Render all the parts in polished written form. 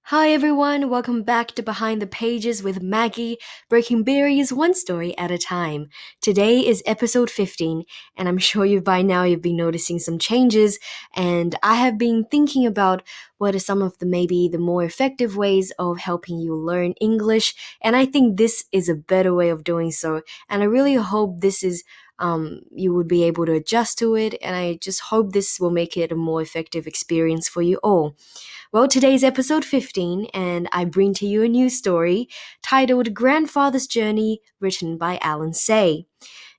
Hi everyone, welcome back to Behind the Pages with Maggie, breaking berries one story at a time. Today is episode 15, and I'm sure by now you've been noticing some changes, and I have been thinking about what are some of the more effective ways of helping you learn English, and I think this is a better way of doing so, and I really hope this is you would be able to adjust to it, and I just hope this will make it a more effective experience for you all. Well, today's episode 15, and I bring to you a new story titled Grandfather's Journey, written by Alan Say.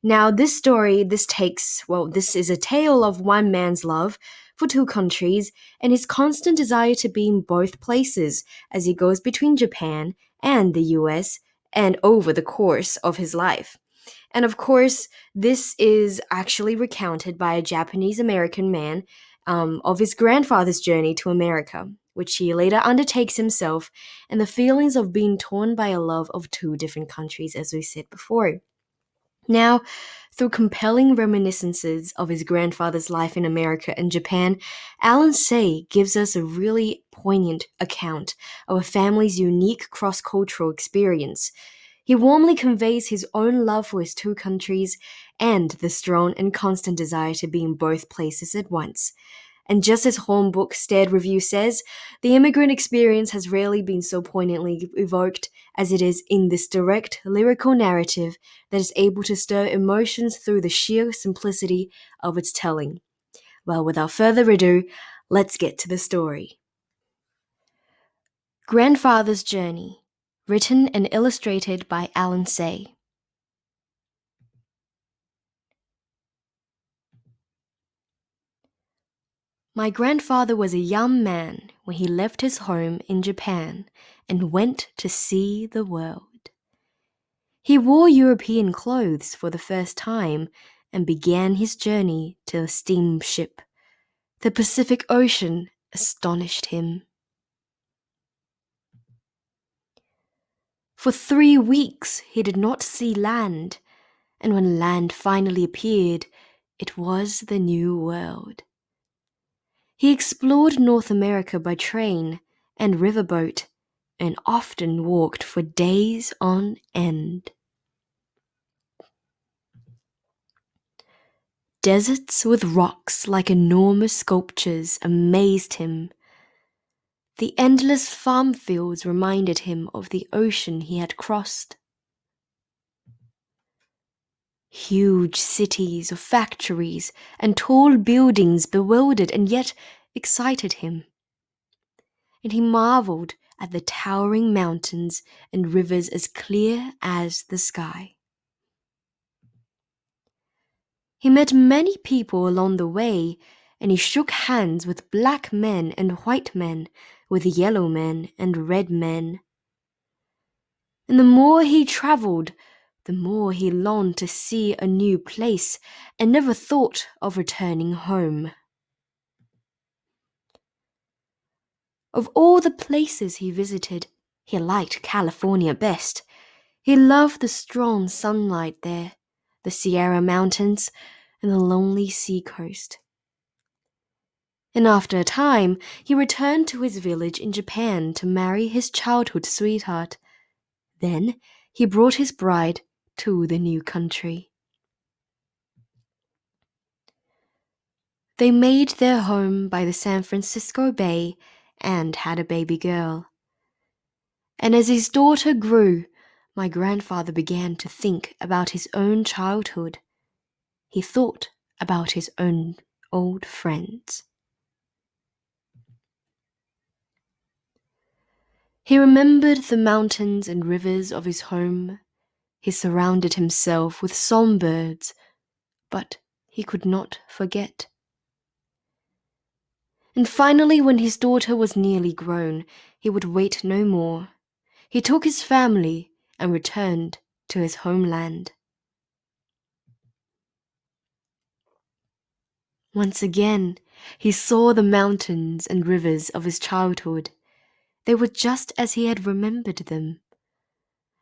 Now, this is a tale of one man's love for two countries and his constant desire to be in both places as he goes between Japan and the US and over the course of his life. And of course, this is actually recounted by a Japanese American man of his grandfather's journey to America, which he later undertakes himself, and the feelings of being torn by a love of two different countries, as we said before. Now, through compelling reminiscences of his grandfather's life in America and Japan, Alan Say gives us a really poignant account of a family's unique cross cultural experience. He warmly conveys his own love for his two countries and the strong and constant desire to be in both places at once. And just as Hornbook Stead Review says, the immigrant experience has rarely been so poignantly evoked as it is in this direct lyrical narrative that is able to stir emotions through the sheer simplicity of its telling. Well, without further ado, let's get to the story. Grandfather's Journey, written and illustrated by Alan Say. My grandfather was a young man when he left his home in Japan and went to see the world. He wore European clothes for the first time and began his journey to a steamship. The Pacific Ocean astonished him. For 3 weeks he did not see land, and when land finally appeared, it was the New World. He explored North America by train and riverboat, and often walked for days on end. Deserts with rocks like enormous sculptures amazed him. The endless farm fields reminded him of the ocean he had crossed. Huge cities of factories and tall buildings bewildered and yet excited him. And he marveled at the towering mountains and rivers as clear as the sky. He met many people along the way, and he shook hands with black men and white men, with yellow men and red men. And the more he traveled, the more he longed to see a new place and never thought of returning home. Of all the places he visited, he liked California best. He loved the strong sunlight there, the Sierra Mountains, and the lonely seacoast. And after a time, he returned to his village in Japan to marry his childhood sweetheart. Then he brought his bride to the new country. They made their home by the San Francisco Bay and had a baby girl. And as his daughter grew, my grandfather began to think about his own childhood. He thought about his own old friends. He remembered the mountains and rivers of his home. He surrounded himself with songbirds, but he could not forget. And finally, when his daughter was nearly grown, he would wait no more. He took his family and returned to his homeland. Once again, he saw the mountains and rivers of his childhood. They were just as he had remembered them.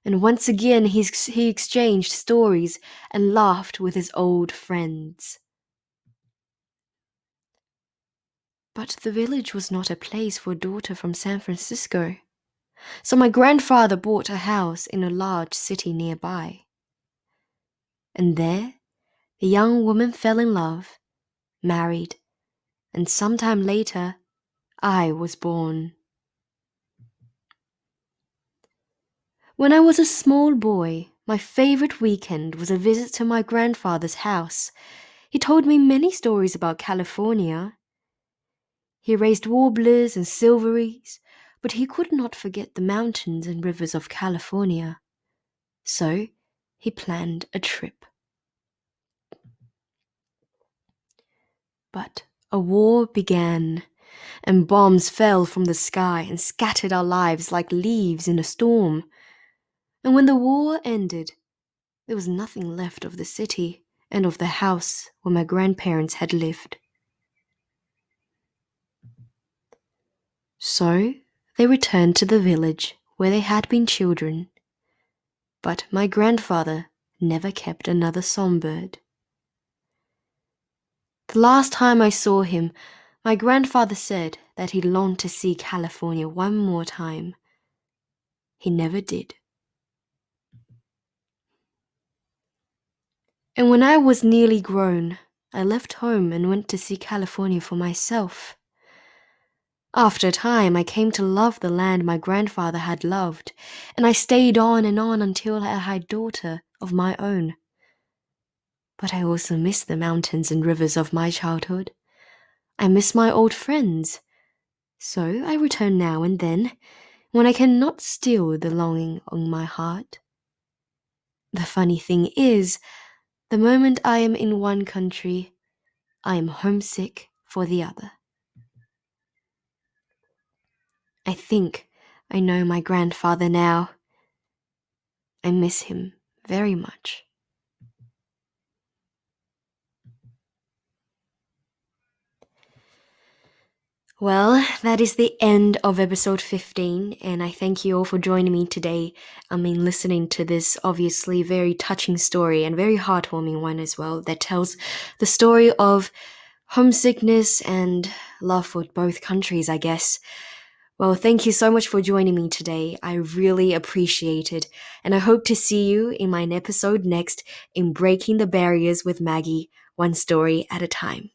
And once again he exchanged stories and laughed with his old friends. But the village was not a place for a daughter from San Francisco. So my grandfather bought a house in a large city nearby. And there, the young woman fell in love, married, and sometime later, I was born. When I was a small boy, my favorite weekend was a visit to my grandfather's house. He told me many stories about California. He raised warblers and silveries, but he could not forget the mountains and rivers of California. So he planned a trip. But a war began, and bombs fell from the sky and scattered our lives like leaves in a storm. And when the war ended, there was nothing left of the city and of the house where my grandparents had lived. So they returned to the village where they had been children. But my grandfather never kept another songbird. The last time I saw him, my grandfather said that he longed to see California one more time. He never did. And when I was nearly grown, I left home and went to see California for myself. After a time, I came to love the land my grandfather had loved, and I stayed on and on until I had a daughter of my own. But I also miss the mountains and rivers of my childhood. I miss my old friends. So I return now and then, when I cannot still the longing on my heart. The funny thing is, the moment I am in one country, I am homesick for the other. I think I know my grandfather now. I miss him very much. Well, that is the end of episode 15, and I thank you all for joining me today. Listening to this obviously very touching story and very heartwarming one as well that tells the story of homesickness and love for both countries, I guess. Well, thank you so much for joining me today. I really appreciate it, and I hope to see you in my episode next in Breaking the Barriers with Maggie, one story at a time.